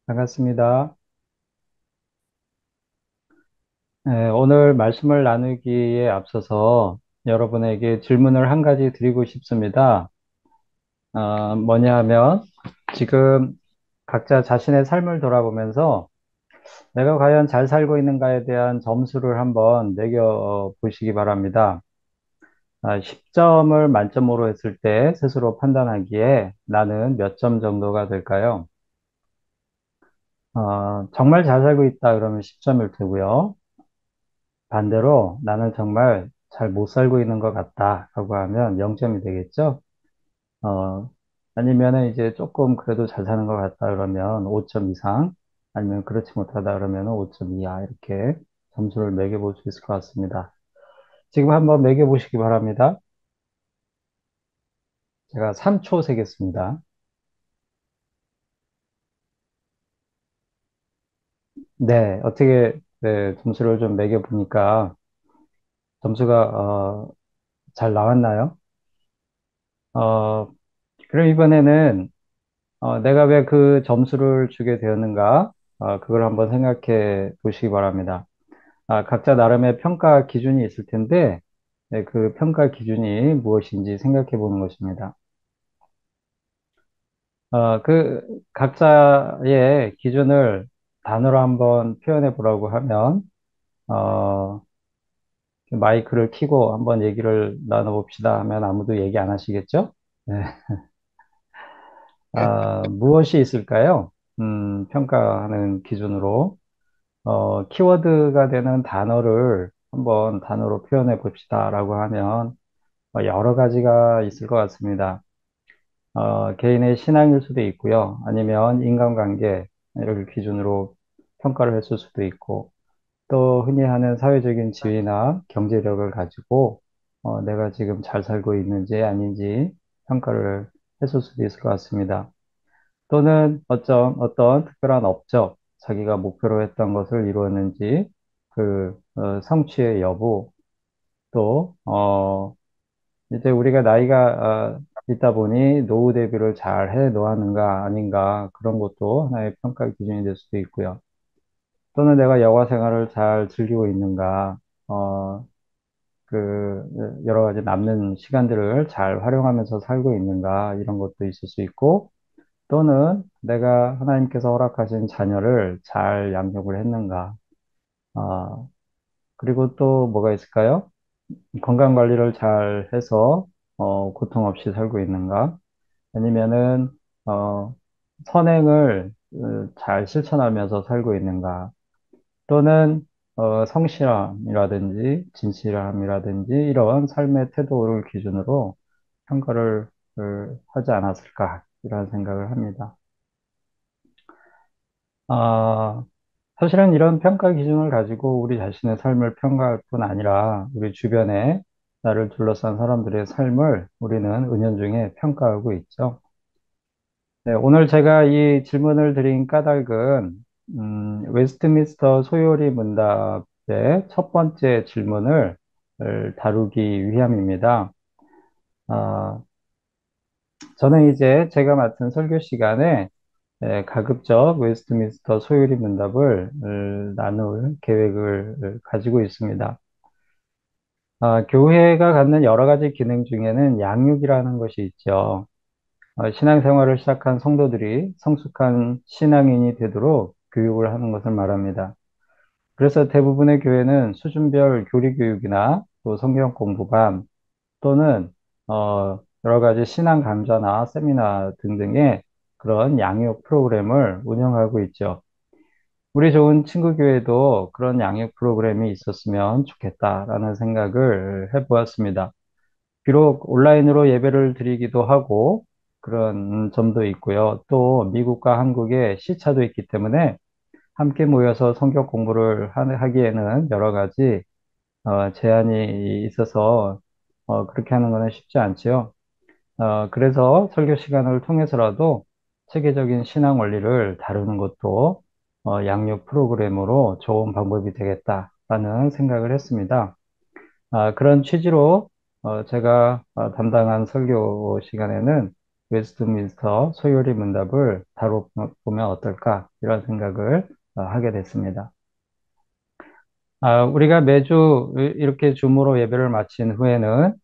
반갑습니다. 네, 오늘 말씀을 나누기에 앞서서 여러분에게 질문을 한 가지 드리고 싶습니다. 뭐냐 하면 지금 각자 자신의 삶을 돌아보면서 내가 과연 잘 살고 있는가에 대한 점수를 한번 매겨 보시기 바랍니다. 10점을 만점으로 했을 때 스스로 판단하기에 나는 몇 점 정도가 될까요? 정말 잘 살고 있다 그러면 10점일 테고요. 반대로 나는 정말 잘 못 살고 있는 것 같다라고 하면 0점이 되겠죠. 어, 아니면은 이제 조금 그래도 잘 사는 것 같다 그러면 5점 이상, 아니면 그렇지 못하다 그러면 5점 이하 이렇게 점수를 매겨볼 수 있을 것 같습니다. 지금 한번 매겨보시기 바랍니다. 제가 3초 세겠습니다. 네, 어떻게 네, 점수를 좀 매겨보니까 점수가 잘 나왔나요? 어, 그럼 이번에는 내가 왜 그 점수를 주게 되었는가? 그걸 한번 생각해 보시기 바랍니다. 각자 나름의 평가 기준이 있을 텐데, 네, 그 평가 기준이 무엇인지 생각해 보는 것입니다. 그 각자의 기준을 단어로 한번 표현해 보라고 하면, 어, 마이크를 켜고 한번 얘기를 나눠봅시다 하면 아무도 얘기 안 하시겠죠? 네. 무엇이 있을까요? 평가하는 기준으로. 키워드가 되는 단어를 한번 단어로 표현해 봅시다라고 하면 여러 가지가 있을 것 같습니다. 개인의 신앙일 수도 있고요. 아니면 인간관계를 기준으로 평가를 했을 수도 있고, 또 흔히 하는 사회적인 지위나 경제력을 가지고 내가 지금 잘 살고 있는지 아닌지 평가를 했을 수도 있을 것 같습니다. 또는 어떤 특별한 업적, 자기가 목표로 했던 것을 이루었는지, 성취의 여부, 또, 이제 우리가 나이가 있다 보니 노후 대비를 잘 해 놓았는가 아닌가, 그런 것도 하나의 평가 기준이 될 수도 있고요. 또는 내가 여가 생활을 잘 즐기고 있는가, 어, 여러 가지 남는 시간들을 잘 활용하면서 살고 있는가, 이런 것도 있을 수 있고, 또는 내가 하나님께서 허락하신 자녀를 잘 양육을 했는가. 아, 그리고 또 뭐가 있을까요? 건강 관리를 잘 해서, 고통 없이 살고 있는가. 아니면은, 선행을 잘 실천하면서 살고 있는가. 또는, 성실함이라든지, 진실함이라든지, 이런 삶의 태도를 기준으로 평가를 하지 않았을까, 이런 생각을 합니다. 아, 사실은 이런 평가 기준을 가지고 우리 자신의 삶을 평가할 뿐 아니라 우리 주변에 나를 둘러싼 사람들의 삶을 우리는 은연중에 평가하고 있죠. 네, 오늘 제가 이 질문을 드린 까닭은 웨스트민스터 소요리 문답의 첫 번째 질문을 다루기 위함입니다. 아, 저는 이제 제가 맡은 설교 시간에 가급적 웨스트민스터 소요리 문답을 나눌 계획을 가지고 있습니다. 교회가 갖는 여러 가지 기능 중에는 양육이라는 것이 있죠. 신앙생활을 시작한 성도들이 성숙한 신앙인이 되도록 교육을 하는 것을 말합니다. 그래서 대부분의 교회는 수준별 교리교육이나 또 성경 공부반 또는 여러 가지 신앙 강좌나 세미나 등등의 그런 양육 프로그램을 운영하고 있죠. 우리 좋은 친구 교회도 그런 양육 프로그램이 있었으면 좋겠다라는 생각을 해보았습니다. 비록 온라인으로 예배를 드리기도 하고 그런 점도 있고요. 또 미국과 한국의 시차도 있기 때문에 함께 모여서 성경 공부를 하기에는 여러 가지 제한이 있어서 그렇게 하는 것은 쉽지 않지요. 그래서 설교 시간을 통해서라도 체계적인 신앙 원리를 다루는 것도 양육 프로그램으로 좋은 방법이 되겠다라는 생각을 했습니다. 그런 취지로 제가 담당한 설교 시간에는 웨스트민스터 소요리 문답을 다뤄보면 어떨까 이런 생각을 하게 됐습니다. 우리가 매주 이렇게 줌으로 예배를 마친 후에는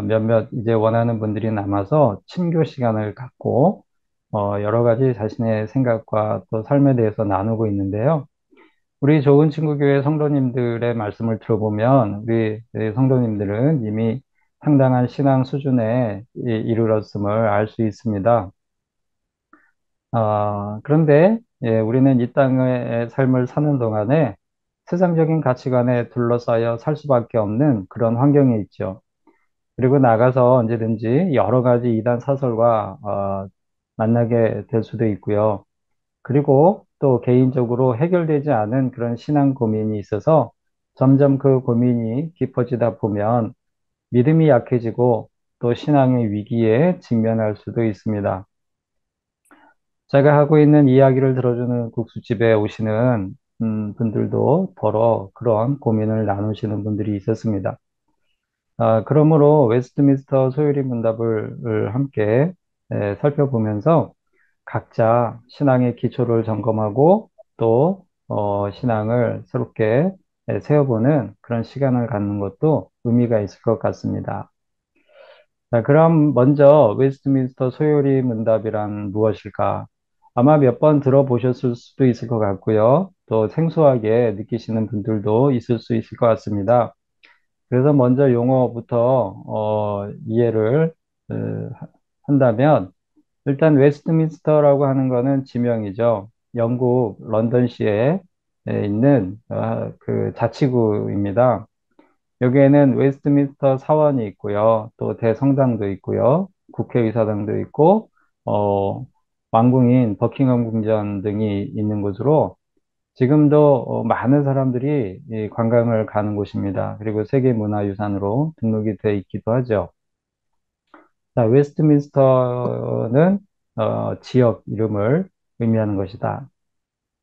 몇몇 이제 원하는 분들이 남아서 친교 시간을 갖고 여러 가지 자신의 생각과 또 삶에 대해서 나누고 있는데요. 우리 좋은 친구 교회 성도님들의 말씀을 들어보면 우리 성도님들은 이미 상당한 신앙 수준에 이르렀음을 알 수 있습니다. 그런데 우리는 이 땅의 삶을 사는 동안에 세상적인 가치관에 둘러싸여 살 수밖에 없는 그런 환경에 있죠. 그리고 나가서 언제든지 여러 가지 이단 사설과 만나게 될 수도 있고요. 그리고 또 개인적으로 해결되지 않은 그런 신앙 고민이 있어서 점점 그 고민이 깊어지다 보면 믿음이 약해지고 또 신앙의 위기에 직면할 수도 있습니다. 제가 하고 있는 이야기를 들어주는 국수집에 오시는 분들도 더러 그런 고민을 나누시는 분들이 있었습니다. 그러므로 웨스트민스터 소요리 문답을 함께 살펴보면서 각자 신앙의 기초를 점검하고 또 신앙을 새롭게 세워보는 그런 시간을 갖는 것도 의미가 있을 것 같습니다. 자, 그럼 먼저 웨스트민스터 소요리 문답이란 무엇일까? 아마 몇 번 들어보셨을 수도 있을 것 같고요. 또 생소하게 느끼시는 분들도 있을 수 있을 것 같습니다. 그래서 먼저 용어부터 이해를 어, 한다면 일단 웨스트민스터라고 하는 거는 지명이죠. 영국 런던시에 있는 그 자치구입니다. 여기에는 웨스트민스터 사원이 있고요. 또 대성당도 있고요. 국회의사당도 있고, 어, 왕궁인 버킹엄 궁전 등이 있는 곳으로 지금도 많은 사람들이 이 관광을 가는 곳입니다. 그리고 세계문화유산으로 등록이 돼 있기도 하죠. 자, 웨스트민스터는 지역 이름을 의미하는 것이다.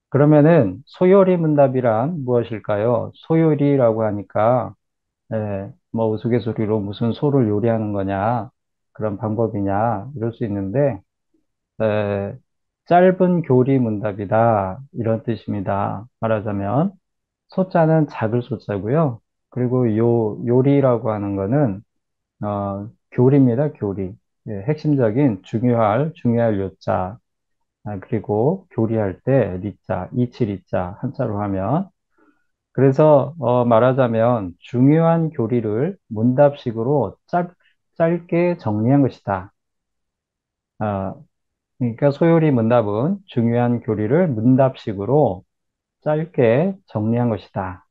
그러면은 소요리 문답이란 무엇일까요? 소요리라고 하니까 뭐 우스갯소리로 무슨 소를 요리하는 거냐, 그런 방법이냐, 이럴 수 있는데, 에, 짧은 교리 문답이다, 이런 뜻입니다. 말하자면, 소자는 작을 소자고요. 그리고 요리라고 하는 거는, 교리입니다, 교리. 핵심적인 중요할 요자, 그리고 교리할 때 리자, 이치리자, 한자로 하면, 그래서 말하자면 중요한 교리를 문답식으로 짧게 정리한 것이다. 아, 그러니까 소요리 문답은 중요한 교리를 문답식으로 짧게 정리한 것이다.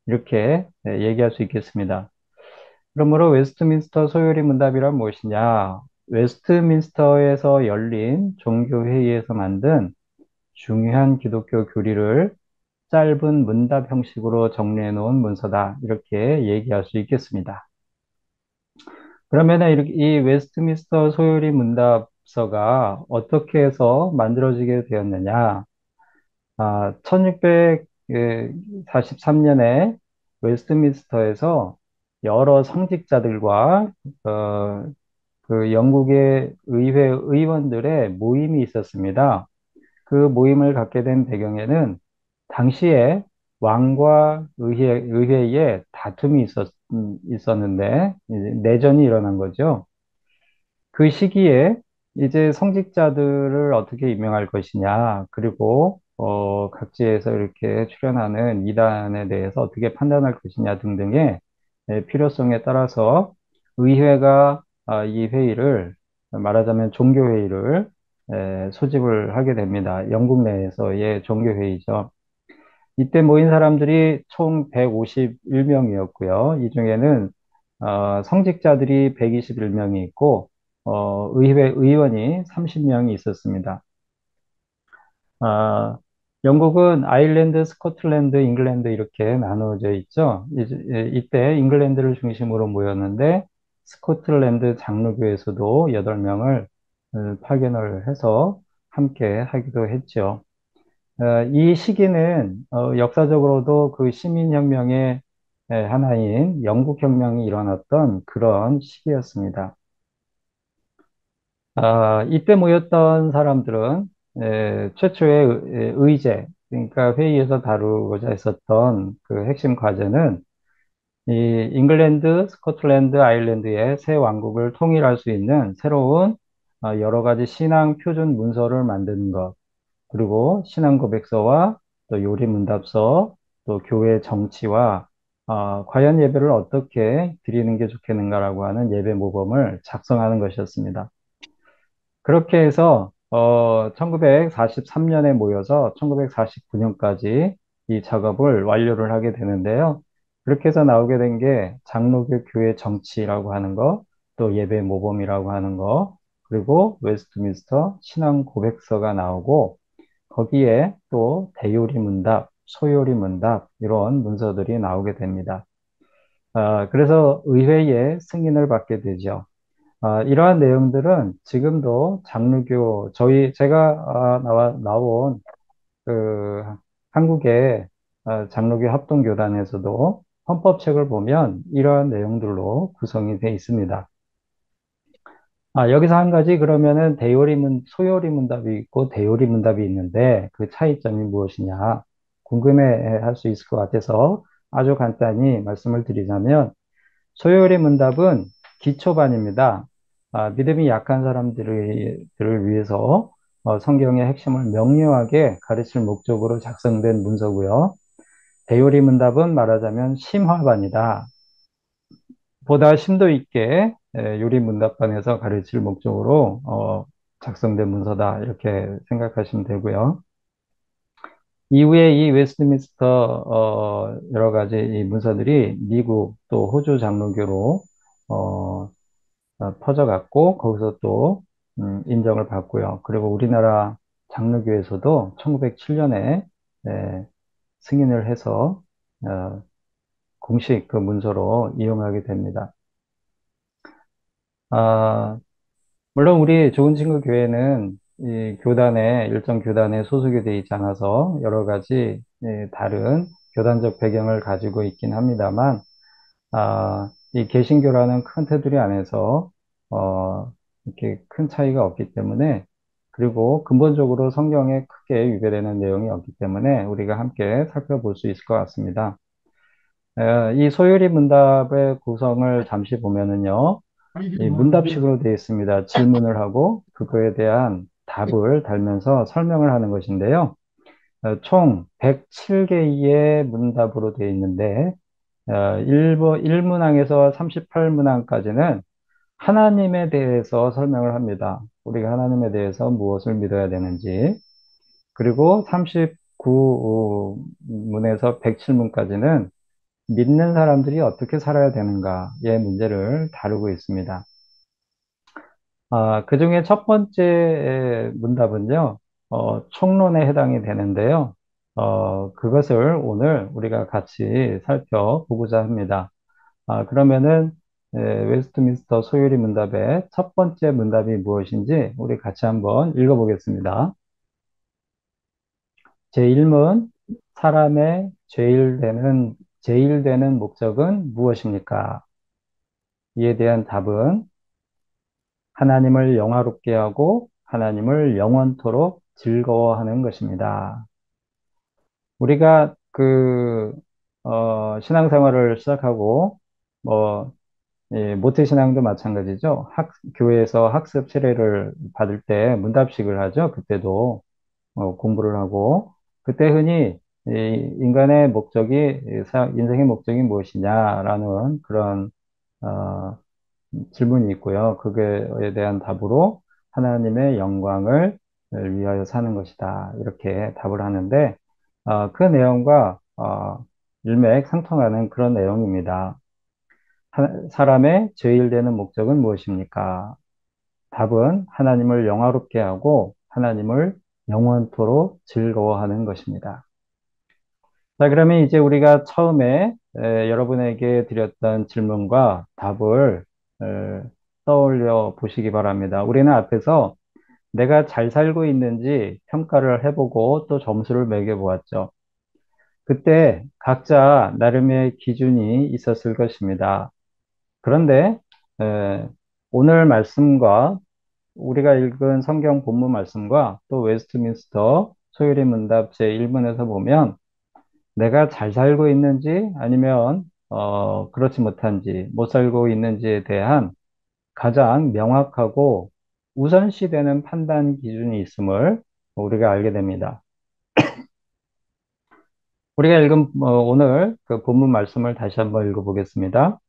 이렇게 얘기할 수 있겠습니다. 그러므로 웨스트민스터 소요리 문답이란 무엇이냐? 웨스트민스터에서 열린 종교회의에서 만든 중요한 기독교 교리를 짧은 문답 형식으로 정리해 놓은 문서다. 이렇게 얘기할 수 있겠습니다. 그러면 이 웨스트민스터 소요리 문답서가 어떻게 해서 만들어지게 되었느냐? 1643년에 웨스트민스터에서 여러 성직자들과 그 영국의 의회 의원들의 모임이 있었습니다. 그 모임을 갖게 된 배경에는 당시에 왕과 의회에 다툼이 있었는데, 이제 내전이 일어난 거죠. 그 시기에 이제 성직자들을 어떻게 임명할 것이냐, 그리고, 각지에서 이렇게 출연하는 이단에 대해서 어떻게 판단할 것이냐 등등의 필요성에 따라서 의회가 이 회의를, 말하자면 종교회의를 소집을 하게 됩니다. 영국 내에서의 종교회의죠. 이때 모인 사람들이 총 151명이었고요. 이 중에는 성직자들이 121명이 있고 의회 의원이 30명이 있었습니다. 아, 영국은 아일랜드, 스코틀랜드, 잉글랜드 이렇게 나누어져 있죠. 이때 잉글랜드를 중심으로 모였는데 스코틀랜드 장로교에서도 8명을 파견을 해서 함께 하기도 했죠. 이 시기는 역사적으로도 그 시민혁명의 하나인 영국혁명이 일어났던 그런 시기였습니다. 이때 모였던 사람들은 최초의 의제, 그러니까 회의에서 다루고자 했었던 그 핵심 과제는 이 잉글랜드, 스코틀랜드, 아일랜드의 새 왕국을 통일할 수 있는 새로운 여러 가지 신앙 표준 문서를 만드는 것, 그리고 신앙 고백서와 또 요리 문답서, 또 교회 정치와 과연 예배를 어떻게 드리는 게 좋겠는가라고 하는 예배 모범을 작성하는 것이었습니다. 그렇게 해서 1943년에 모여서 1949년까지 이 작업을 완료를 하게 되는데요. 그렇게 해서 나오게 된 게 장로교 교회 정치라고 하는 거, 또 예배 모범이라고 하는 거, 그리고 웨스트민스터 신앙 고백서가 나오고 거기에 또 대요리 문답, 소요리 문답 이런 문서들이 나오게 됩니다. 그래서 의회의 승인을 받게 되죠. 이러한 내용들은 지금도 장로교, 제가 나온 그 한국의 장로교 합동교단에서도 헌법책을 보면 이러한 내용들로 구성이 되어 있습니다. 여기서 한 가지 그러면은 소요리 문답이 있고 대요리 문답이 있는데 그 차이점이 무엇이냐 궁금해 할 수 있을 것 같아서 아주 간단히 말씀을 드리자면 소요리 문답은 기초반입니다. 믿음이 약한 사람들을 위해서 성경의 핵심을 명료하게 가르칠 목적으로 작성된 문서고요. 대요리 문답은 말하자면 심화반이다. 보다 심도 있게 요리 문답반에서 가르칠 목적으로 작성된 문서다. 이렇게 생각하시면 되고요. 이후에 이 웨스트민스터 여러 가지 이 문서들이 미국 또 호주 장로교로 어, 퍼져갔고 거기서 또 인정을 받고요. 그리고 우리나라 장로교에서도 1907년에 승인을 해서 공식 그 문서로 이용하게 됩니다. 아, 물론 우리 좋은 친구 교회는 이 일정 교단에 소속이 되어 있지 않아서 여러 가지 다른 교단적 배경을 가지고 있긴 합니다만, 이 개신교라는 큰 테두리 안에서 이렇게 큰 차이가 없기 때문에, 그리고 근본적으로 성경에 크게 위배되는 내용이 없기 때문에 우리가 함께 살펴볼 수 있을 것 같습니다. 이 소요리 문답의 구성을 잠시 보면은요, 이 문답식으로 되어 있습니다. 질문을 하고 그거에 대한 답을 달면서 설명을 하는 것인데요. 총 107개의 문답으로 되어 있는데, 1문항에서 38문항까지는 하나님에 대해서 설명을 합니다. 우리가 하나님에 대해서 무엇을 믿어야 되는지. 그리고 39문에서 107문까지는 믿는 사람들이 어떻게 살아야 되는가의 문제를 다루고 있습니다. 그 중에 첫 번째 문답은요, 총론에 해당이 되는데요. 그것을 오늘 우리가 같이 살펴보고자 합니다. 그러면은, 웨스트민스터 소유리 문답의 첫 번째 문답이 무엇인지 우리 같이 한번 읽어보겠습니다. 제1문, 사람의 제일 되는 목적은 무엇입니까? 이에 대한 답은 하나님을 영화롭게 하고 하나님을 영원토록 즐거워하는 것입니다. 우리가 신앙생활을 시작하고, 뭐, 모태신앙도 마찬가지죠. 교회에서 학습 세례를 받을 때 문답식을 하죠. 그때도 공부를 하고, 그때 흔히 이 인간의 목적이, 인생의 목적이 무엇이냐라는 그런, 어, 질문이 있고요. 그거에 대한 답으로 하나님의 영광을 위하여 사는 것이다. 이렇게 답을 하는데, 그 내용과 일맥상통하는 그런 내용입니다. 사람의 제일 되는 목적은 무엇입니까? 답은 하나님을 영화롭게 하고 하나님을 영원토록 즐거워하는 것입니다. 자, 그러면 이제 우리가 처음에 여러분에게 드렸던 질문과 답을 에, 떠올려 보시기 바랍니다. 우리는 앞에서 내가 잘 살고 있는지 평가를 해보고 또 점수를 매겨보았죠. 그때 각자 나름의 기준이 있었을 것입니다. 그런데 에, 오늘 말씀과 우리가 읽은 성경 본문 말씀과 또 웨스트민스터 소요리 문답 제1문에서 보면 내가 잘 살고 있는지 아니면 그렇지 못한지 못 살고 있는지에 대한 가장 명확하고 우선시되는 판단 기준이 있음을 우리가 알게 됩니다. 우리가 읽은 오늘 그 본문 말씀을 다시 한번 읽어보겠습니다.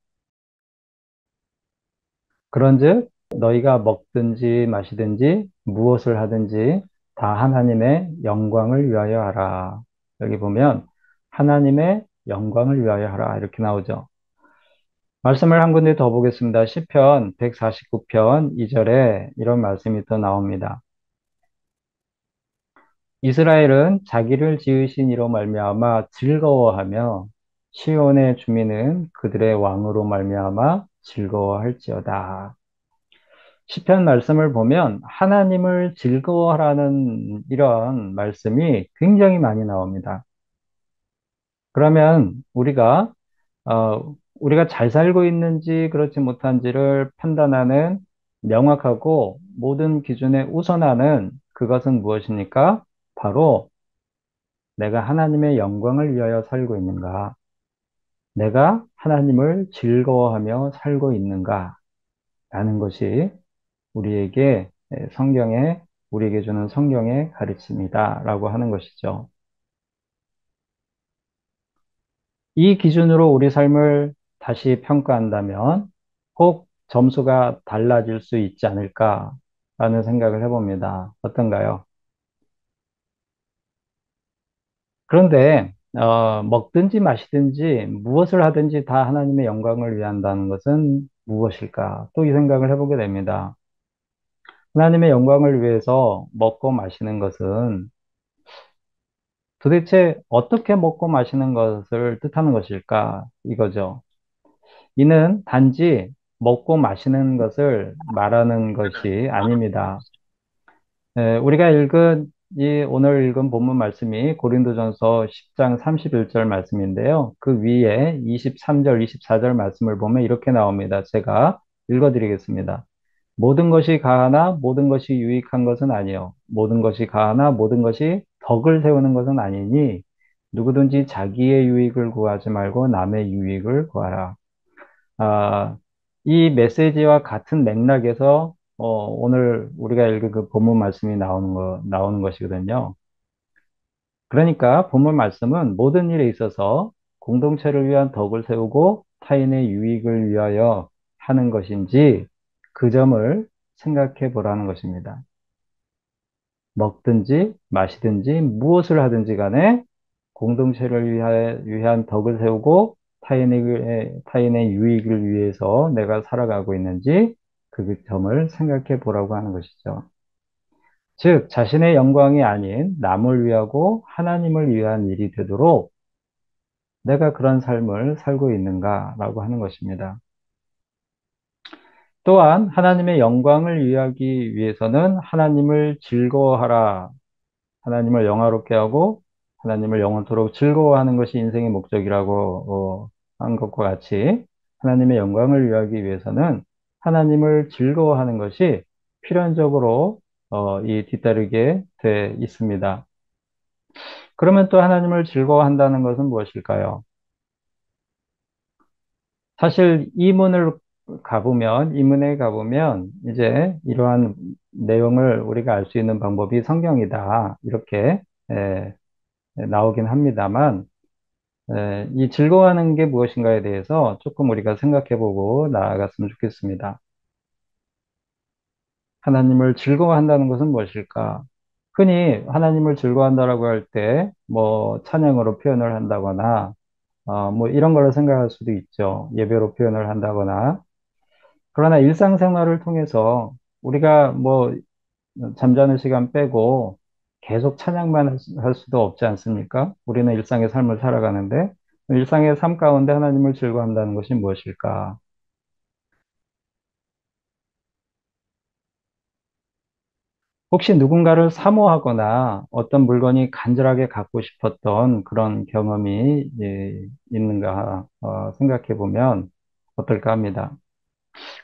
그런즉 너희가 먹든지 마시든지 무엇을 하든지 다 하나님의 영광을 위하여 하라. 여기 보면 하나님의 영광을 위하여 하라 이렇게 나오죠. 말씀을 한 군데 더 보겠습니다. 시편 149편 2절에 이런 말씀이 또 나옵니다. 이스라엘은 자기를 지으신 이로 말미암아 즐거워하며 시온의 주민은 그들의 왕으로 말미암아 즐거워할지어다. 시편 말씀을 보면 하나님을 즐거워하라는 이런 말씀이 굉장히 많이 나옵니다. 그러면 우리가 잘 살고 있는지 그렇지 못한지를 판단하는 명확하고 모든 기준에 우선하는 그것은 무엇입니까? 바로 내가 하나님의 영광을 위하여 살고 있는가? 내가 하나님을 즐거워하며 살고 있는가? 라는 것이 우리에게 우리에게 주는 성경의 가르침이다 라고 하는 것이죠. 이 기준으로 우리 삶을 다시 평가한다면 꼭 점수가 달라질 수 있지 않을까라는 생각을 해봅니다. 어떤가요? 그런데 먹든지 마시든지 무엇을 하든지 다 하나님의 영광을 위한다는 것은 무엇일까? 또 이 생각을 해보게 됩니다. 하나님의 영광을 위해서 먹고 마시는 것은 도대체 어떻게 먹고 마시는 것을 뜻하는 것일까? 이거죠. 이는 단지 먹고 마시는 것을 말하는 것이 아닙니다. 우리가 오늘 읽은 본문 말씀이 고린도전서 10장 31절 말씀인데요. 그 위에 23절, 24절 말씀을 보면 이렇게 나옵니다. 제가 읽어드리겠습니다. 모든 것이 가하나 모든 것이 유익한 것은 아니요. 모든 것이 가하나 모든 것이 덕을 세우는 것은 아니니 누구든지 자기의 유익을 구하지 말고 남의 유익을 구하라. 아, 이 메시지와 같은 맥락에서 오늘 우리가 읽은 그 본문 말씀이 나오는 것이거든요. 그러니까 본문 말씀은 모든 일에 있어서 공동체를 위한 덕을 세우고 타인의 유익을 위하여 하는 것인지 그 점을 생각해 보라는 것입니다. 먹든지 마시든지 무엇을 하든지 간에 공동체를 위한 덕을 세우고 타인의 유익을 위해서 내가 살아가고 있는지 그 점을 생각해 보라고 하는 것이죠. 즉, 자신의 영광이 아닌 남을 위하고 하나님을 위한 일이 되도록 내가 그런 삶을 살고 있는가라고 하는 것입니다. 또한 하나님의 영광을 위하기 위해서는 하나님을 즐거워하라, 하나님을 영화롭게 하고 하나님을 영원토록 즐거워하는 것이 인생의 목적이라고 한 것과 같이 하나님의 영광을 위하기 위해서는 하나님을 즐거워하는 것이 필연적으로 이 뒤따르게 돼 있습니다. 그러면 또 하나님을 즐거워한다는 것은 무엇일까요? 사실 이문에 가보면 이제 이러한 내용을 우리가 알 수 있는 방법이 성경이다. 이렇게 에, 나오긴 합니다만, 이 즐거워하는 게 무엇인가에 대해서 조금 우리가 생각해 보고 나아갔으면 좋겠습니다. 하나님을 즐거워한다는 것은 무엇일까? 흔히 하나님을 즐거워한다라고 할 때, 뭐, 찬양으로 표현을 한다거나, 뭐, 이런 걸로 생각할 수도 있죠. 예배로 표현을 한다거나. 그러나 일상생활을 통해서 우리가 뭐, 잠자는 시간 빼고 계속 찬양만 할 수도 없지 않습니까? 우리는 일상의 삶을 살아가는데, 일상의 삶 가운데 하나님을 즐거워한다는 것이 무엇일까? 혹시 누군가를 사모하거나 어떤 물건이 간절하게 갖고 싶었던 그런 경험이 있는가 생각해 보면 어떨까 합니다.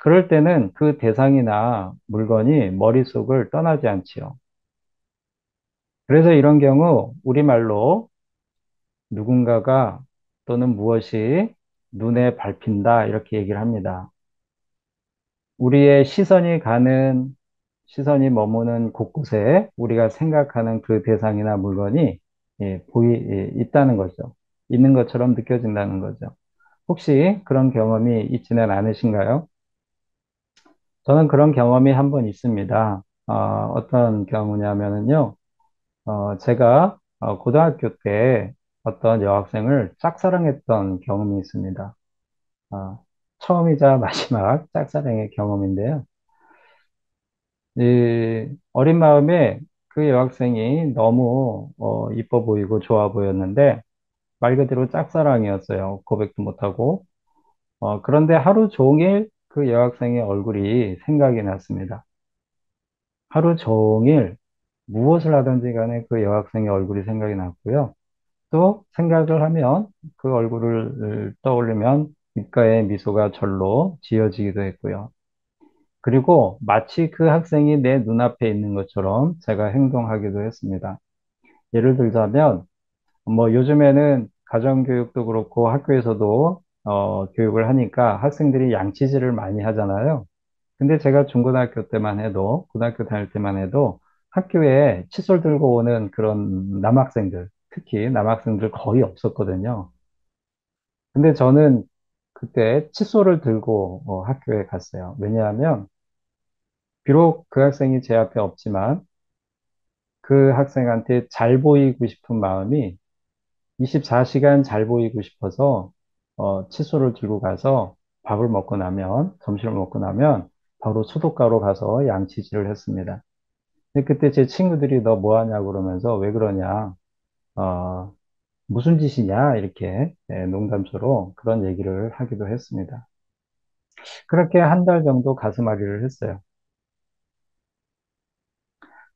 그럴 때는 그 대상이나 물건이 머릿속을 떠나지 않지요. 그래서 이런 경우 우리말로 누군가가 또는 무엇이 눈에 밟힌다 이렇게 얘기를 합니다. 우리의 시선이 머무는 곳곳에 우리가 생각하는 그 대상이나 물건이 있다는 거죠. 있는 것처럼 느껴진다는 거죠. 혹시 그런 경험이 있지는 않으신가요? 저는 그런 경험이 한 번 있습니다. 어떤 경우냐면요. 제가 고등학교 때 어떤 여학생을 짝사랑했던 경험이 있습니다. 어, 처음이자 마지막 짝사랑의 경험인데요. 이 어린 마음에 그 여학생이 너무 이뻐 보이고 좋아 보였는데 말 그대로 짝사랑이었어요. 고백도 못하고. 그런데 하루 종일 그 여학생의 얼굴이 생각이 났습니다. 하루 종일 무엇을 하든지 간에 그 여학생의 얼굴이 생각이 났고요. 또 생각을 하면 그 얼굴을 떠올리면 입가에 미소가 절로 지어지기도 했고요. 그리고 마치 그 학생이 내 눈앞에 있는 것처럼 제가 행동하기도 했습니다. 예를 들자면, 뭐 요즘에는 가정교육도 그렇고 학교에서도 교육을 하니까 학생들이 양치질을 많이 하잖아요. 근데 제가 중고등학교 때만 해도, 고등학교 다닐 때만 해도 학교에 칫솔 들고 오는 그런 남학생들, 특히 남학생들 거의 없었거든요. 근데 저는 그때 칫솔을 들고 학교에 갔어요. 왜냐하면 비록 그 학생이 제 앞에 없지만 그 학생한테 잘 보이고 싶은 마음이 24시간 잘 보이고 싶어서 칫솔을 들고 가서 밥을 먹고 나면, 점심을 먹고 나면 바로 수도가로 가서 양치질을 했습니다. 근데 그때 제 친구들이 너 뭐 하냐고 그러면서 왜 그러냐, 어, 무슨 짓이냐, 이렇게 농담처럼 그런 얘기를 하기도 했습니다. 그렇게 한 달 정도 가슴앓이를 했어요.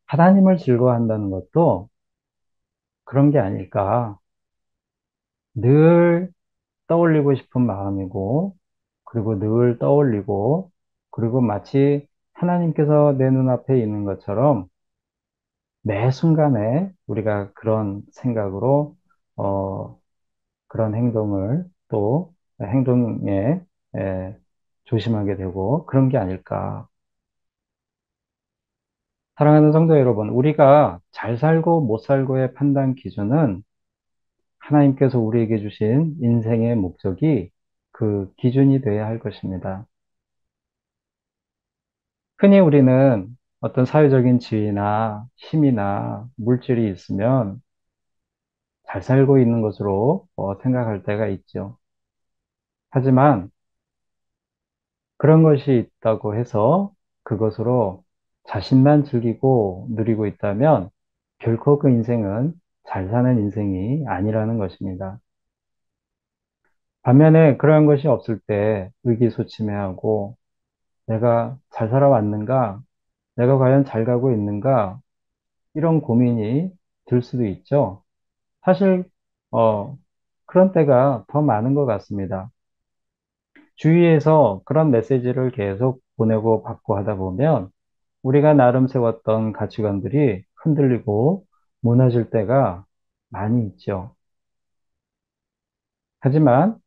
하나님을 즐거워한다는 것도 그런 게 아닐까. 늘 떠올리고 싶은 마음이고, 그리고 늘 떠올리고, 그리고 마치 하나님께서 내 눈앞에 있는 것처럼 매 순간에 우리가 그런 생각으로, 어, 그런 행동을 또 행동에 에, 조심하게 되고 그런 게 아닐까. 사랑하는 성도 여러분, 우리가 잘 살고 못 살고의 판단 기준은 하나님께서 우리에게 주신 인생의 목적이 그 기준이 되어야 할 것입니다. 흔히 우리는 어떤 사회적인 지위나 힘이나 물질이 있으면 잘 살고 있는 것으로 생각할 때가 있죠. 하지만 그런 것이 있다고 해서 그것으로 자신만 즐기고 누리고 있다면 결코 그 인생은 잘 사는 인생이 아니라는 것입니다. 반면에 그러한 것이 없을 때 의기소침해하고 내가 잘 살아왔는가? 내가 과연 잘 가고 있는가? 이런 고민이 들 수도 있죠. 사실, 어, 그런 때가 더 많은 것 같습니다. 주위에서 그런 메시지를 계속 보내고 받고 하다 보면 우리가 나름 세웠던 가치관들이 흔들리고 무너질 때가 많이 있죠. 하지만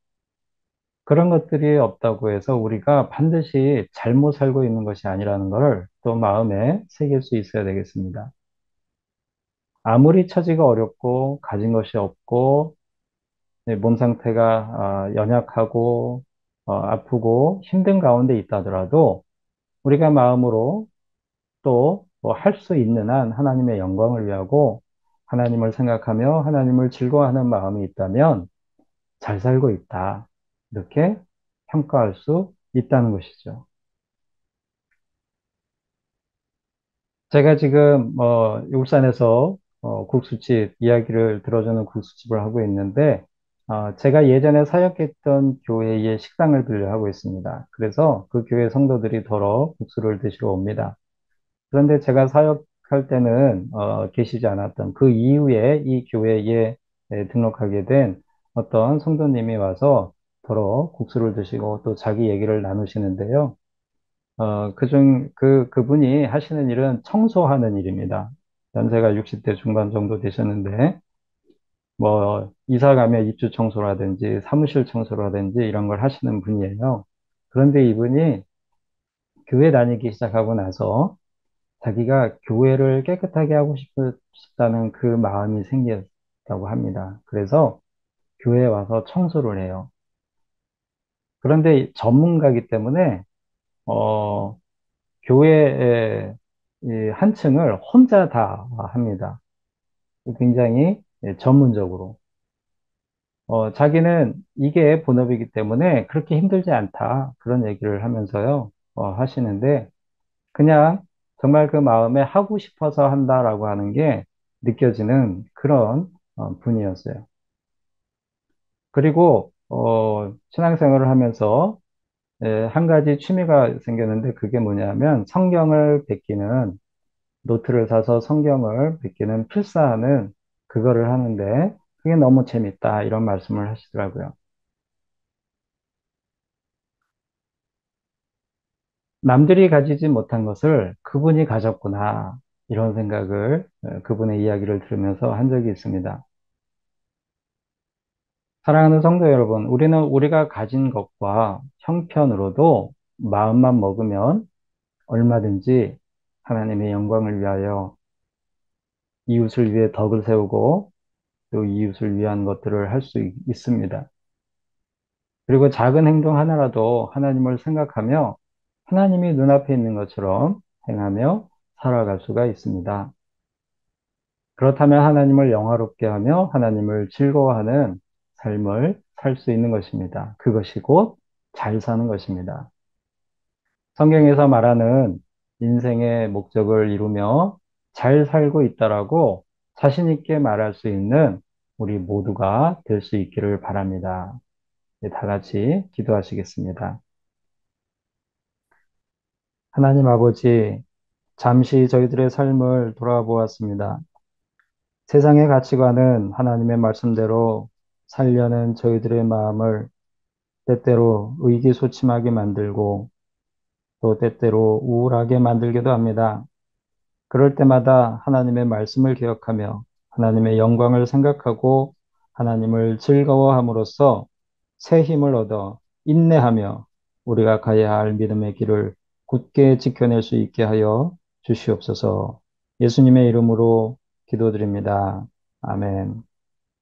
그런 것들이 없다고 해서 우리가 반드시 잘못 살고 있는 것이 아니라는 것을 또 마음에 새길 수 있어야 되겠습니다. 아무리 처지가 어렵고 가진 것이 없고 몸 상태가 연약하고 아프고 힘든 가운데 있다 하더라도 우리가 마음으로 또 할 수 있는 한 하나님의 영광을 위하고 하나님을 생각하며 하나님을 즐거워하는 마음이 있다면 잘 살고 있다. 이렇게 평가할 수 있다는 것이죠. 제가 지금 울산에서 국수집 이야기를 들어주는 국수집을 하고 있는데 제가 예전에 사역했던 교회의 식당을 빌려 하고 있습니다. 그래서 그 교회 성도들이 더러 국수를 드시러 옵니다. 그런데 제가 사역할 때는 계시지 않았던 그 이후에 이 교회에 등록하게 된 어떤 성도님이 와서 국수를 드시고 또 자기 얘기를 나누시는데요. 그분이 하시는 일은 청소하는 일입니다. 연세가 60대 중반 정도 되셨는데, 뭐, 이사 가면 입주 청소라든지 사무실 청소라든지 이런 걸 하시는 분이에요. 그런데 이분이 교회 다니기 시작하고 나서 자기가 교회를 깨끗하게 하고 싶다는 그 마음이 생겼다고 합니다. 그래서 교회에 와서 청소를 해요. 그런데 전문가이기 때문에, 어, 교회의 이한 층을 혼자 다 합니다. 굉장히 전문적으로. 자기는 이게 본업이기 때문에 그렇게 힘들지 않다. 그런 얘기를 하면서요, 하시는데, 그냥 정말 그 마음에 하고 싶어서 한다라고 하는 게 느껴지는 그런 분이었어요. 그리고, 신앙생활을 하면서 한 가지 취미가 생겼는데 그게 뭐냐면 성경을 베끼는 노트를 사서 성경을 베끼는 필사하는 그거를 하는데 그게 너무 재밌다 이런 말씀을 하시더라고요. 남들이 가지지 못한 것을 그분이 가졌구나 이런 생각을 그분의 이야기를 들으면서 한 적이 있습니다. 사랑하는 성도 여러분, 우리는 우리가 가진 것과 형편으로도 마음만 먹으면 얼마든지 하나님의 영광을 위하여 이웃을 위해 덕을 세우고 또 이웃을 위한 것들을 할 수 있습니다. 그리고 작은 행동 하나라도 하나님을 생각하며 하나님이 눈앞에 있는 것처럼 행하며 살아갈 수가 있습니다. 그렇다면 하나님을 영화롭게 하며 하나님을 즐거워하는 삶을 살 수 있는 것입니다. 그것이 곧 잘 사는 것입니다. 성경에서 말하는 인생의 목적을 이루며 잘 살고 있다라고 자신 있게 말할 수 있는 우리 모두가 될 수 있기를 바랍니다. 네, 다 같이 기도하시겠습니다. 하나님 아버지, 잠시 저희들의 삶을 돌아보았습니다. 세상의 가치관은 하나님의 말씀대로 살려는 저희들의 마음을 때때로 의기소침하게 만들고 또 때때로 우울하게 만들기도 합니다. 그럴 때마다 하나님의 말씀을 기억하며 하나님의 영광을 생각하고 하나님을 즐거워함으로써 새 힘을 얻어 인내하며 우리가 가야 할 믿음의 길을 굳게 지켜낼 수 있게 하여 주시옵소서. 예수님의 이름으로 기도드립니다. 아멘.